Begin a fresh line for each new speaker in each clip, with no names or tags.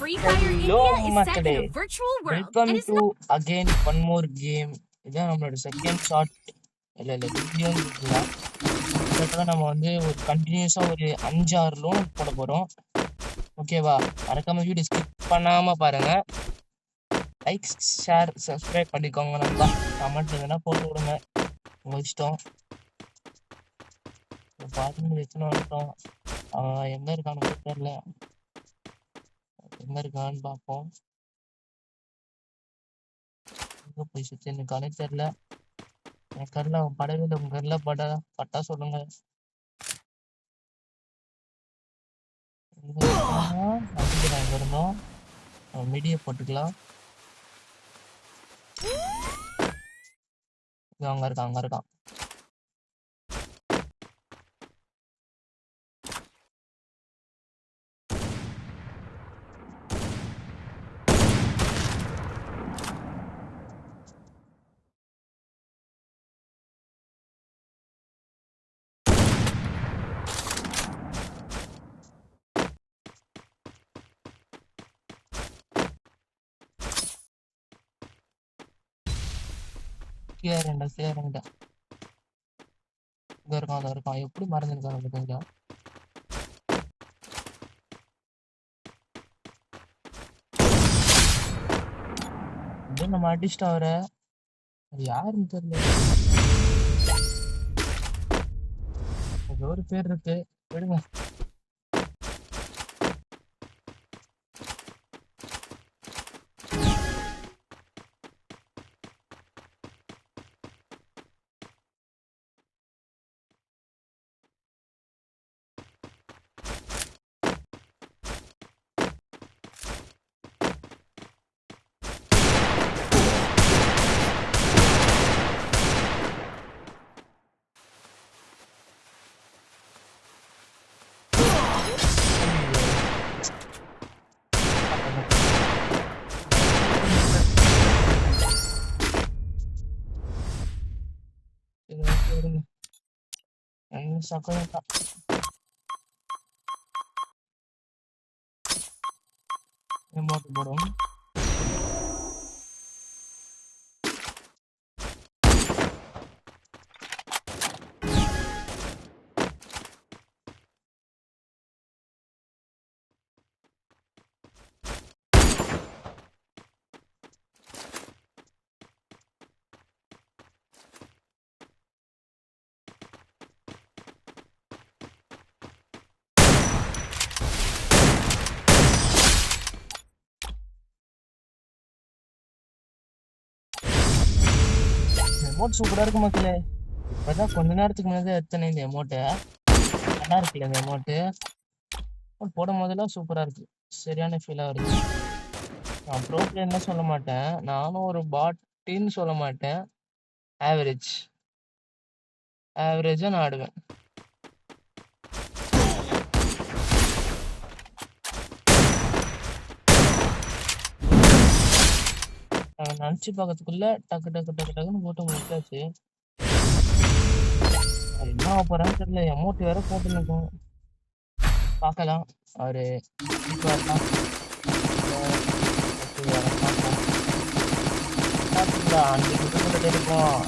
Free Fire
hello
India is set
மக்களே,
in a virtual world
welcome
and is
to again one more game. இதான் நம்மளோட second short இல்லை வீடியோன்னு இருக்கலாம். கிட்டத்தட்ட நம்ம வந்து ஒரு கண்டினியூஸாக ஒரு 5-6 லோன் போட போகிறோம். ஓகேவா? மறக்காம வீடியோ ஸ்கிப் பண்ணாமல் பாருங்க. லைக், ஷேர், சப்ஸ்கிரைப் பண்ணிக்கோங்க. நண்பா கமெண்ட் எதுனா போட்டு விடுங்க, உங்கள் இஷ்டம். பார்த்து எத்தனை வந்துட்டோம். அவன் எங்கே இருக்கான்னு கூட தெரியல. எங்கே இருக்கான்னு பார்ப்போம். எங்கே போய் சுற்றி இருக்கானே தெரியல. என் கண்ணில் அவன் படவே இல்லை. உங்கள் கண்ணில் பட்டா சொல்லுங்க. அங்க இருந்தோம். மீடிய போட்டுக்கலாம். அங்க இருக்கான். கீழே ரெண்டா இங்க இருக்கான். எப்படி மறந்துருக்காங்க பார்த்தீங்களா? நம்ம அடிச்சுட்டு அவர அது யாருன்னு தெரியல. ஒரு பேர் இருக்கு, விடுங்க. சக்கரம் போடும். எமோட் சூப்பரா இருக்கு மக்களே. இப்பதான் கொஞ்ச நேரத்துக்கு முன்னாடி எத்தனை இந்த எமோட்டு நல்லா இருக்குல்ல. இந்த எமோட்டு போடும் போதெல்லாம் சூப்பரா இருக்கு. சரியான ஃபீலா இருக்கு. நான் ப்ரோ பிளேயர்னு சொல்ல மாட்டேன், நானும் ஒரு பாட்டின்னு சொல்ல மாட்டேன். ஆவரேஜா நான் ஆடுவேன். நினச்சி பார்க்கறதுக்குள்ள டக்குன்னு போட்டு முடிச்சாச்சு. என்ன ஆக போறான்னு தெரியல. அமௌண்ட் வேற போட்டுருக்கோம், பார்க்கலாம். அவரு அன்னைக்கு இருக்கும்.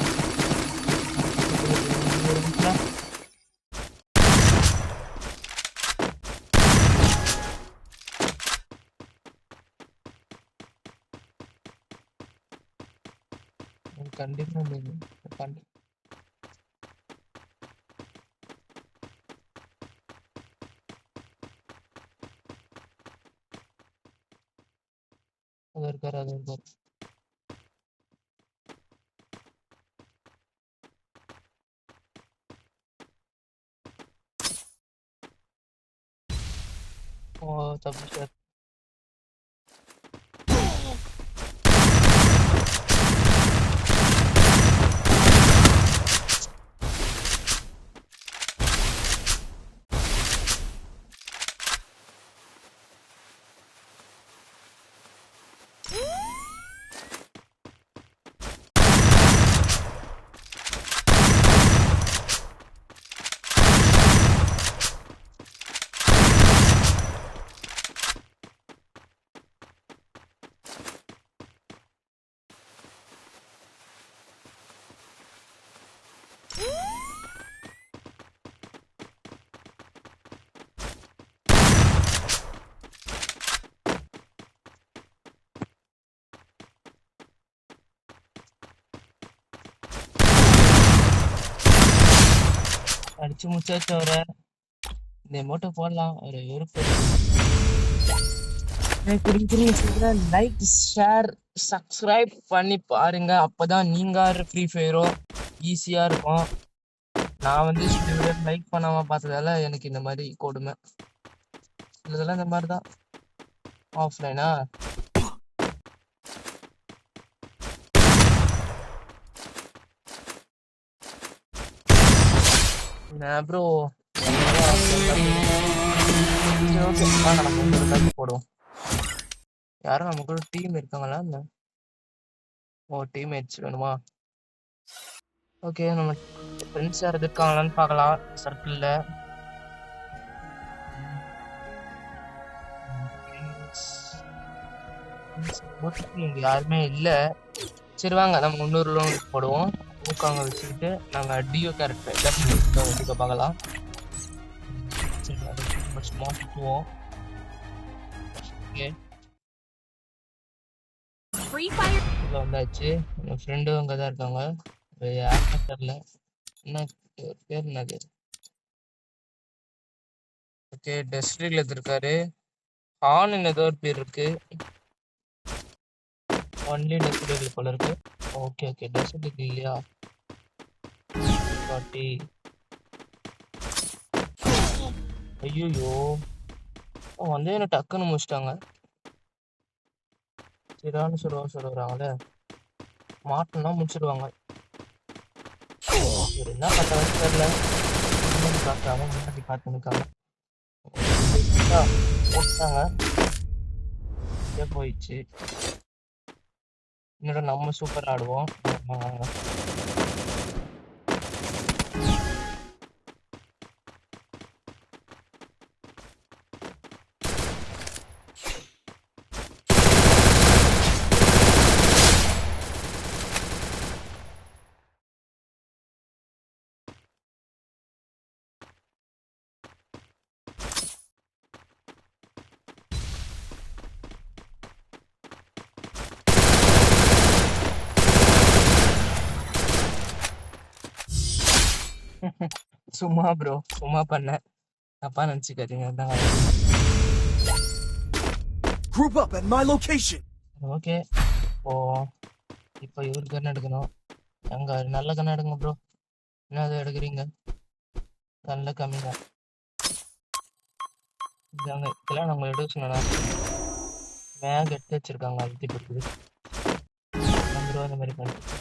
கண்டிப்பா அது இருக்காரு. ஓ தப்பு சார். முச்சாச்சு வர இந்த மோட்டோ போடலாம் ஒரு வெறுப்பு. லைக் ஷேர் சப்ஸ்கிரைப் பண்ணி பாருங்க. அப்பதான் நீங்க ஃப்ரீ ஃபயரோ ஈஸியா இருக்கும். நான் வந்து சில வீடியோ லைக் பண்ணாம பார்த்ததால எனக்கு இந்த மாதிரி கொடுமை. இதெல்லாம் இந்த மாதிரி தான். ஆஃப்லைனா ப்ரோ ஓகே வாங்க நம்ம ஒரு லைக் போடுவோம். யாரும் நம்ம கூட டீம் இருக்காங்களா என்ன? ஓ டீம்மேட்ஸ் வேணுமா? ஓகே நம்ம ஃப்ரெண்ட்ஸ் யாராவது இருக்காங்களான்னு பார்க்கலாம் சர்க்கிளில். இங்க யாருமே இல்லை. சரி வாங்க நம்ம இன்னொரு லோன் போடுவோம். ஊக்காங்க வச்சுக்கிட்டு நாங்க டியோ கேரக்டர் வச்சுக்க பார்க்கலாம். சும்மா சுற்றுவோம். உள்ள வந்தாச்சு. என் ஃப்ரெண்டும் அங்கே தான் இருக்காங்க. யாருமே தெரியல என்ன பேர் என்னது. ஓகே டெஸ்ட்ரிக்ல இருக்காரு. ஹான் ஏதோ ஒரு பேர் இருக்கு. ஒன்லி டெஸ்ட்ரிக்ல போல இருக்கு. ஓகே ஓகே டெஸ்ட்ரிக் இல்லையா? ஐயோ வந்து என்ன டக்குன்னு முடிச்சிட்டாங்க. சரிதான்னு சொல்லுவாங்களே மாட்டோம்னா முடிச்சிடுவாங்க. என்ன கட்ட தெரியல. பார்க்காம முன்னாடி பார்த்து நிற்காங்க. போட்டாங்க போயிடுச்சு. என்னோட நம்ம சூப்பர் ஆடுவோம். சும்மா ப்ரோ சும்மா பண்ண தப்பா நினைச்சுக்காதீங்க.
Group up at my location.
Okay ஓ இப்போ இவரு கன் எடுக்கணும். எங்க நல்ல கன் எடுங்க ப்ரோ. என்ன எடுக்கிறீங்க? கண்ணில் கம்மிங்க இதாங்க. இதெல்லாம் நம்ம எடுக்க சொன்னா மேக் எடுத்து வச்சிருக்காங்க. அழுத்தி கொடுக்குது நம்ம இந்த மாதிரி பண்ணிட்டு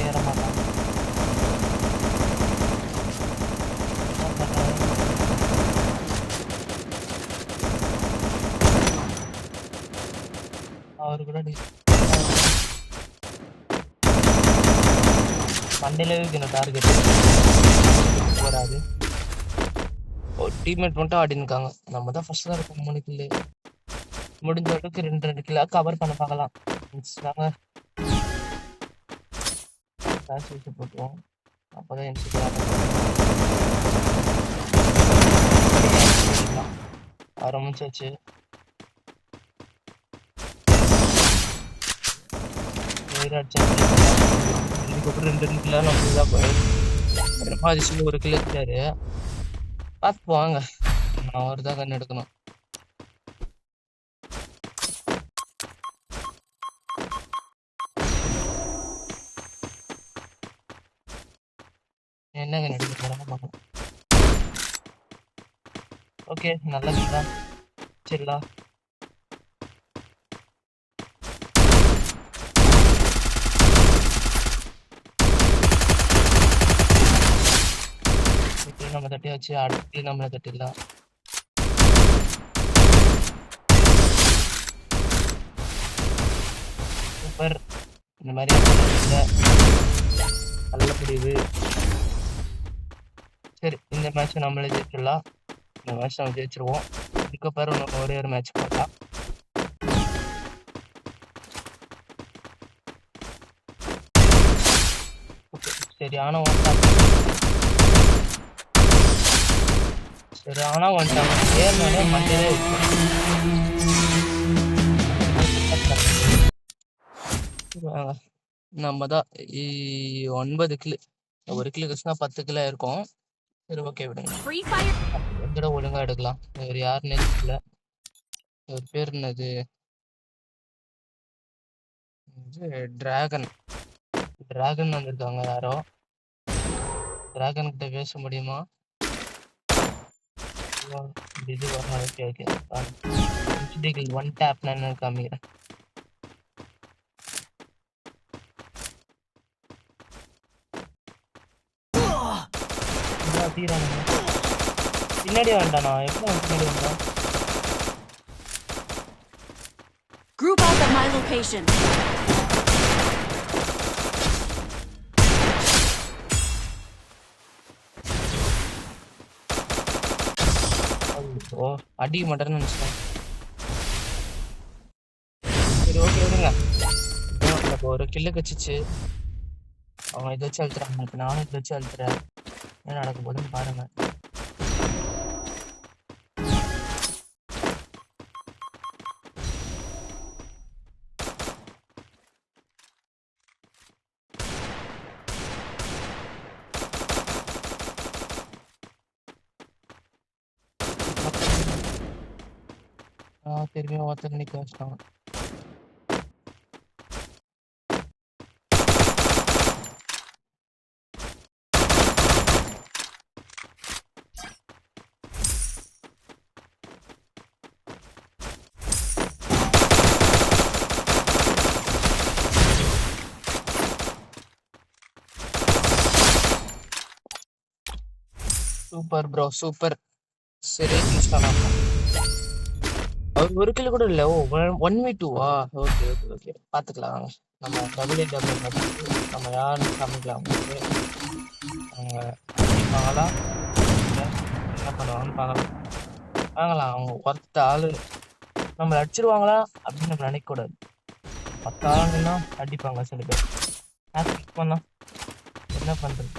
ஏற மாட்டான். அவரு கூட மண்டையில வைக்கணும் டார்கெட் வராது. ஒரு டீம்மேட் மட்டும் ஆடினுக்காங்க. நம்ம தான் ஃபர்ஸ்ட் தான் இருக்கோம். 3 கில்லு முடிஞ்ச அளவுக்கு 2 கிலோ கவர் பண்ண பார்க்கலாம். வாங்க காசு வச்சு போட்டுவோம். அப்போதான் என்சிக்கலாம் ஆரம்பிச்சாச்சு. இதுக்கப்புறம் 2 கிலோ நம்ம தான் போயிடும். 1 கிலோ இருக்காரு. பார்த்து வாங்க. நான் அவர் தான் கண் எடுக்கணும். என்ன கண் எடுக்க போறாங்க பார்க்கலாம். ஓகே நல்லா இருக்கா சரிடா. நம்ம தட்டியாச்சு. அடுத்து நம்மளை தட்டிடலாம். சூப்பர். இந்த மாதிரி நல்ல முடிவு. சரி இந்த மேட்ச் நம்மளே ஜெயிச்சிடலாம். இந்த மேட்ச் நம்ம ஜெயிச்சிருவோம். இதுக்கப்புறம் நம்ம ஒரே ஒரு மேட்ச் போடலாம். சரி ஆனா வந்துட்டாங்க. ஏறினாலே மண்டையிலே வாங்க நம்ம தான் 9 கிலோ. ஒரு கிலோ கிருஷ்ணா 10 கிலோ இருக்கும். சரி ஓகே விடுங்க.
Free Fire.
எங்கட ஒழுங்கா எடுக்கலாம். இவர் யாருன்னு தெரியல. இவர் பேர் என்னது? டிராகன். டிராகன் வந்திருக்காங்க யாரோ. டிராகன் கிட்ட பேச முடியுமா? இது வரணும். Okay okay. ஒன் டேப் நான் காமிக்கிறேன். பின்னாடி வேண்டாண்ணா. எப்படி பின்னாடி வந்தான்?
Group up at my location.
ஓ அடிக்க மாட்டேன்னு நினைச்சிட்டேன். சரி ஓகே விடுங்க. எனக்கு ஒரு கில்லு கச்சிச்சு. அவங்க இதை வச்சு அழுத்துறாங்க. இப்போ நானும் இதை வச்சு அழுத்துறேன். என்ன நடக்க போகுதுன்னு பாருங்க. திரும்பியும் ஒருத்தர் நிக்க வச்சிட்டாங்க. Super bro super. சரி அவர் ஒரு கிலோ கூட இல்லை. ஓ 1v2வா? ஓகே ஓகே ஓகே பார்த்துக்கலாம். நம்ம WW நம்ம யாருன்னு காமிக்கலாம். அவங்க அடிப்பாங்களா என்ன பண்ணுவாங்கன்னு பார்க்கலாம். வாங்கலாம். அவங்க ஒருத்த ஆளு நம்மளை அடிச்சிருவாங்களா அப்படின்னு நம்ம நினைக்கக்கூடாது. 10 ஆளுங்கன்னா அடிப்பாங்க சில பேர். ஆக்டிக் பண்ணா என்ன பண்றது?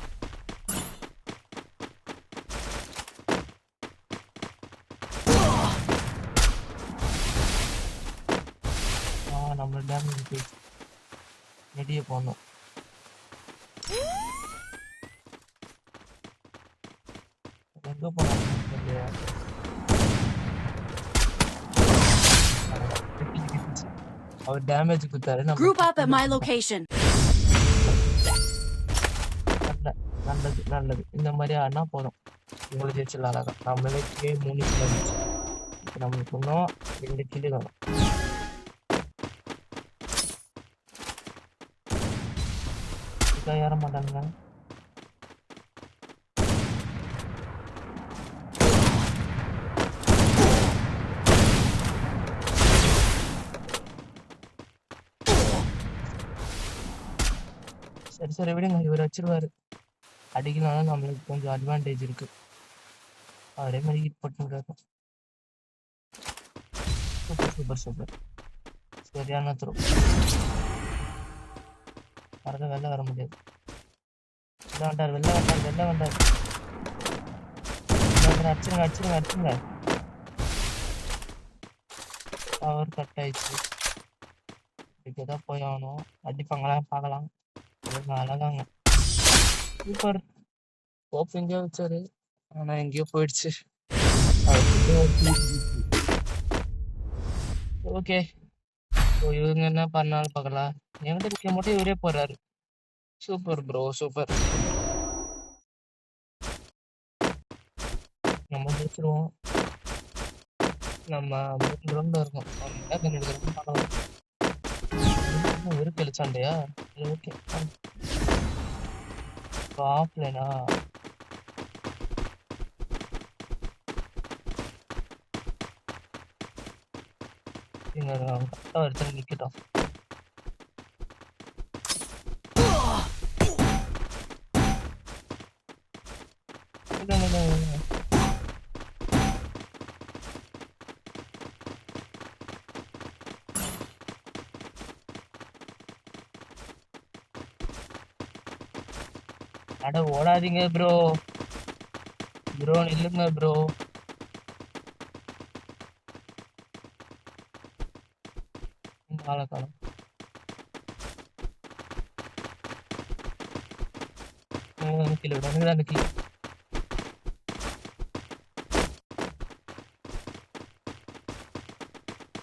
நம்ம டேமேஜ் போய் வெளியே போகணும். எங்க போனோம்? அவர் டேமேஜ் கொடுத்தாரு.
Group up at my location.
நல்லது நல்லது. இந்த மாதிரி ஆனா போதும். உங்களுக்கு ஜெயிச்சிடலாம் அழகா. நம்மளுக்கே 3 கிலோ இப்போ நம்மளுக்கு இன்னும் 2 கிலோ வரும். ஏற மாட்டாங்க. சரி சரி விடுங்க. இவர் வச்சிருவாரு. அடிக்கலாம்னா நம்மளுக்கு கொஞ்சம் அட்வான்டேஜ் இருக்கு. அதே மாதிரி ஹிட் பண்ணிருக்காரு. Super super super. சரியான த்ரோ. வரத வெளில வர முடியாது. வெளில வந்தார் வெளில வந்தார் வெளில வந்தார். அடிச்சிருங்க அடிச்சிருங்க அடிச்சிருங்க. பவர் கட் ஆயிடுச்சு. இதுக்குதான் போய் ஆகணும். அடிப்பாங்களா பார்க்கலாம். அழகாங்க. சூப்பர். கோப் எங்கேயோ வச்சாரு. ஆனா எங்கேயோ போயிடுச்சு. ஓகே. இவங்க என்ன பண்ணாலும் பார்க்கலாம். என்கிட்ட நிக்க மட்டும் இவரே போறாரு. Super bro super. நம்ம ஜெயிச்சிருவோம். நம்ம 3 ரவுண்ட் இருக்கும். பார்க்கலாம். இருக்கு சண்டையா? ஓகே. ஆஃப்லைனா? கரெக்டாக ஒருத்தர் நிற்கட்டும். அட ஓடாதீங்க ப்ரோ. ப்ரோ நில்லுங்க ப்ரோ. காலம் கீழே விட எனக்கு தான் கீழே.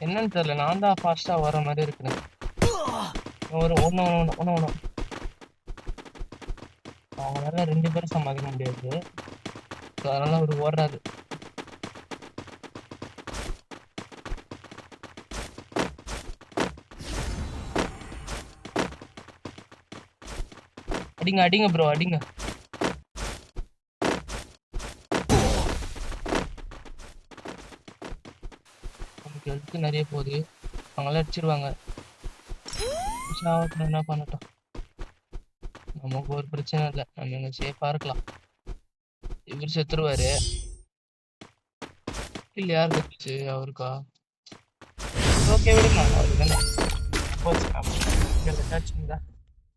என்னன்னு தெரியல, நான் தான் ஃபாஸ்டா வர மாதிரி இருக்கிறேன். ஒரு ஒன்று ஒன்று ஒன்று ஒன்று அவங்களால 2 பேரும் சமாளிக்க முடியாது. So, அதனால அவர் ஓடுறாரு. அடிங்க அடிங்க ப்ரோ அடிங்க. நமக்கு ஹெல்த் நிறைய போகுது, அவங்களாம் அடிச்சிருவாங்க. சாவட்டும், என்ன பண்ணட்டும், நமக்கு ஒரு பிரச்சனை இல்லை, நம்ம இங்க சேஃபா இருக்கலாம். இவர் செத்துருவாரு. இல்ல யார் கட்டுச்சு அவருக்கா? ஓகே விடுங்க, அவருக்கு தானே போச்சு.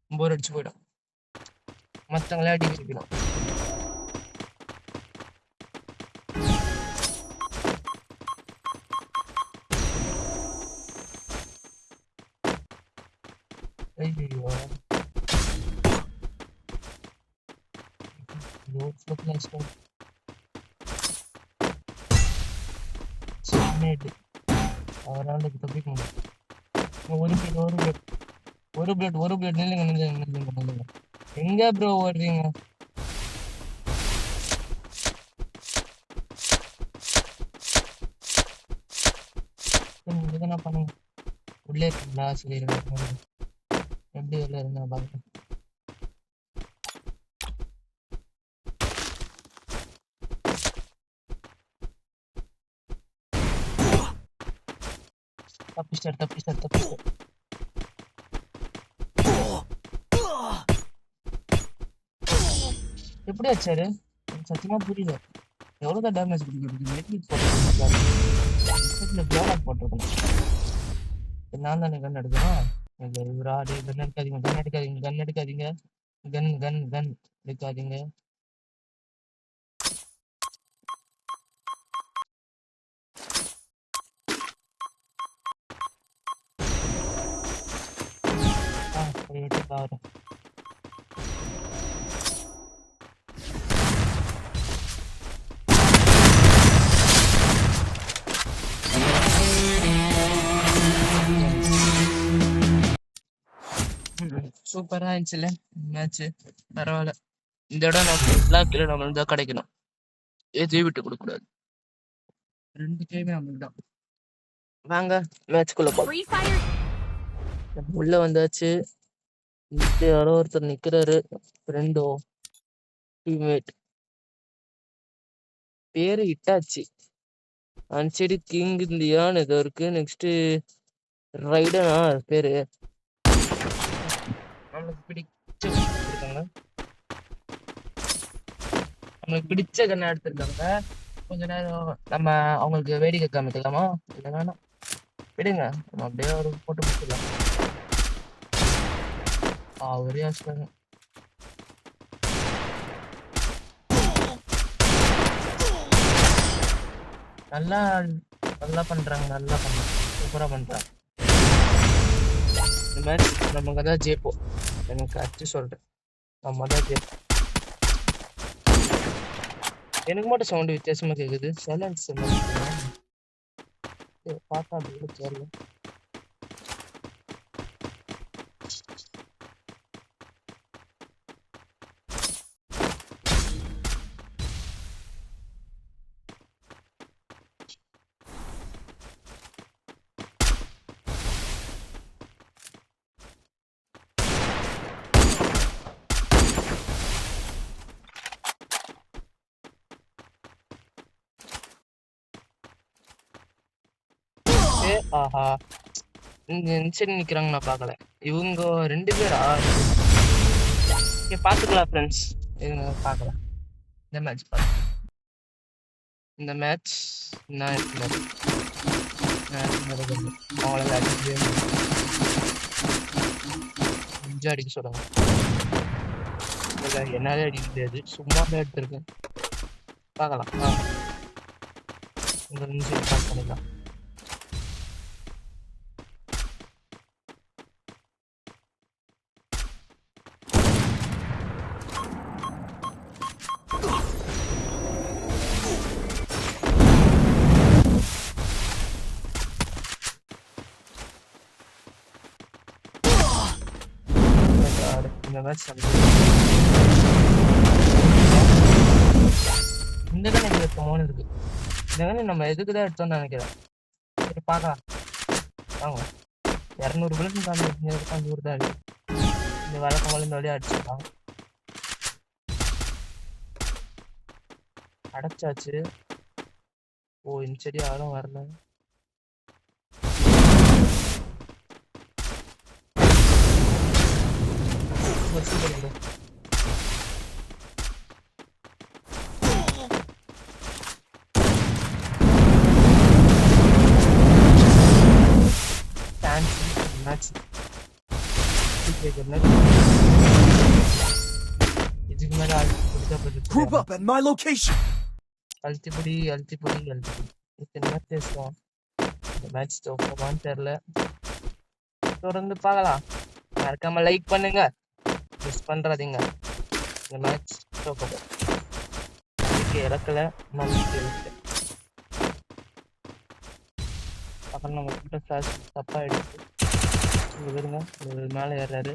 நம்ம போர் அடிச்சு போயிடும், மற்றவங்களே அடிக்க வைக்கணும். ஐயோ அவரால் தப்பிக்க முடியும். ஒரு பிளேட் ஒரு பிளேட் ஒரு பிளேட் ஒரு பிளேட். நில்லுங்க நில்லுங்க நில்லுங்க நில்லுங்க. எங்க ப்ரோ ஓடுறீங்க? என்ன பண்ணுங்க, உள்ளே இருக்கீங்களா? சரி எப்படி உள்ள இருந்தா பாருங்க. தப்பிச்சிட்டார் தப்பிச்சிட்டார் தப்பிச்சிட்டார். எப்படி வச்சாரு சத்தியமா புரியல. எவ்வளவுதான் டேமேஜ் கொடுக்குறது? போட்டிருக்கணும். நான் தானே கன் எடுக்கணும். இவரா டே கன் எடுக்காதீங்க கன் எடுக்காதீங்க கன் எடுக்காதீங்க கன் கன் கன் எடுக்காதீங்க. சரி வெட்டி பாரு. சூப்பரா இருந்துச்சுல மேட்ச், பரவாயில்ல. இந்த இடம் நம்ம தான் கிடைக்கணும், எதையும் விட்டு கொடுக்க கூடாது. 2 டைமே நம்மளுக்கு தான். வாங்க மேட்ச்குள்ள போலாம்.
Free fire.
உள்ள வந்தாச்சு. யாரோ ஒருத்தர் நிக்கிறாரு, ஃப்ரெண்டோ டீம்மேட். பேரு இட்டாச்சி. அன்சைடு கிங் இந்தியான்னு ஏதோ இருக்கு. நெக்ஸ்ட் ரைடனா பேரு. நம்மளுக்கு பிடிச்ச எடுத்திருக்காங்க, நம்மளுக்கு பிடிச்ச கண்ணை எடுத்திருக்காங்க. கொஞ்ச நேரம் நம்ம அவங்களுக்கு வேடிக்கை காமிக்கலாமா? இல்லை வேணாம் விடுங்க, நம்ம அப்படியே ஒரு போட்டு முடிச்சிடலாம். ஒரே ஆஸ்தாங்க. நல்லா நல்லா பண்றாங்க, நல்லா பண்றாங்க, சூப்பரா பண்றாங்க. இந்த மேட்ச் நமக்கு தான் ஜெயிப்போம், எனக்கு அச்சு சொல்றேன். நம்ம தான் ஜெயிப்போம். எனக்கு மட்டும் சவுண்ட் வித்தியாசமா கேக்குது. சைலன்ஸ் பார்த்தா அப்படி தெரியல. ஆஹா, இங்க சரி நிக்கிறாங்க, நான் பார்க்கல. இவங்க 2 பேரா? பாத்துக்கலாம் ஃப்ரெண்ட்ஸ், இவங்க பார்க்கலாம். இந்த மேட்ச் பார்த்து இந்த மேட்ச் நான் அவங்கள அடிக்க சொல்லுங்க. என்னாலே அடிக்க முடியாது, சும்மா தான் எடுத்திருக்கேன். பார்க்கலாம், இந்த நிமிஷம் ஸ்டார்ட் பண்ணிடலாம். இந்த மேட்ச் இந்த கன் எங்க எடுத்தோமோன்னு இருக்கு. இந்த கன் நம்ம எதுக்கு தான் எடுத்தோம்னு நினைக்கிறேன். சரி பார்க்கலாம் வாங்க. 200 புல்லட் தாண்டி அந்த ஊர் தான் இருக்கு. இந்த வழக்கம் போல இந்த வழியா அடிச்சிடலாம். அடைச்சாச்சு. ஓ இந்த செடி யாரும் வரல. இதுக்கு மேல
Group up at my location.
அழுத்திப்படி இத்தனை மேட்ச் பேசுவோம். இந்த மேட்ச் தோக்கமான்னு தெரியல. தொடர்ந்து பார்க்கலாம். மறக்காம லைக் பண்ணுங்க, மிஸ் பண்றாதீங்க. இந்த மேட்ச் தோக்கப்படும். இறக்கல நம்பிக்கை இருக்கு. அப்புறம் நம்ம கிட்ட ஃபிளாஷ் தப்பா எடுத்து இங்க வருங்க. மேலே ஏறாரு.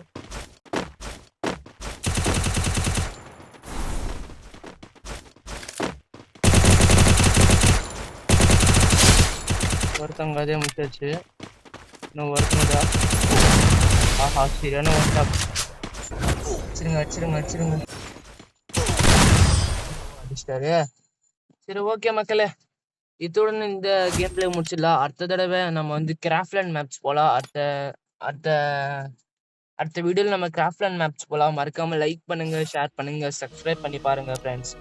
ஒருத்தவங்க அதே முடிச்சாச்சு. இன்னும் ஒருத்தவங்க ஆஹா சரியான ஒர்க் அடிச்சிருங்க அடிச்சிட்டாரு. சரி ஓகே மக்களே, இத்துடன் இந்த கேம் பிளே முடிச்சிடலாம். அடுத்த தடவை நம்ம வந்து கிராஃப்ட்லேண்ட் மேப்ஸ் போகலாம். அடுத்த வீடியோவில் நம்ம கிராஃப்ட்லேண்ட் மேப்ஸ் போகலாம். மறக்காம லைக் பண்ணுங்க, ஷேர் பண்ணுங்க, சப்ஸ்கிரைப் பண்ணி பாருங்க ஃப்ரெண்ட்ஸ்.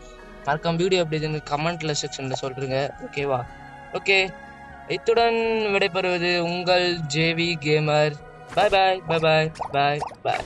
மறக்காம வீடியோ எப்படி இதுன்னு கமெண்ட்ல செக்ஷன்ல சொல்றீங்க. ஓகேவா? ஓகே, இத்துடன் விடைபெறுவது உங்கள் ஜேவி கேமர். பாய் பாய் பாய் பாய் பாய் பாய்.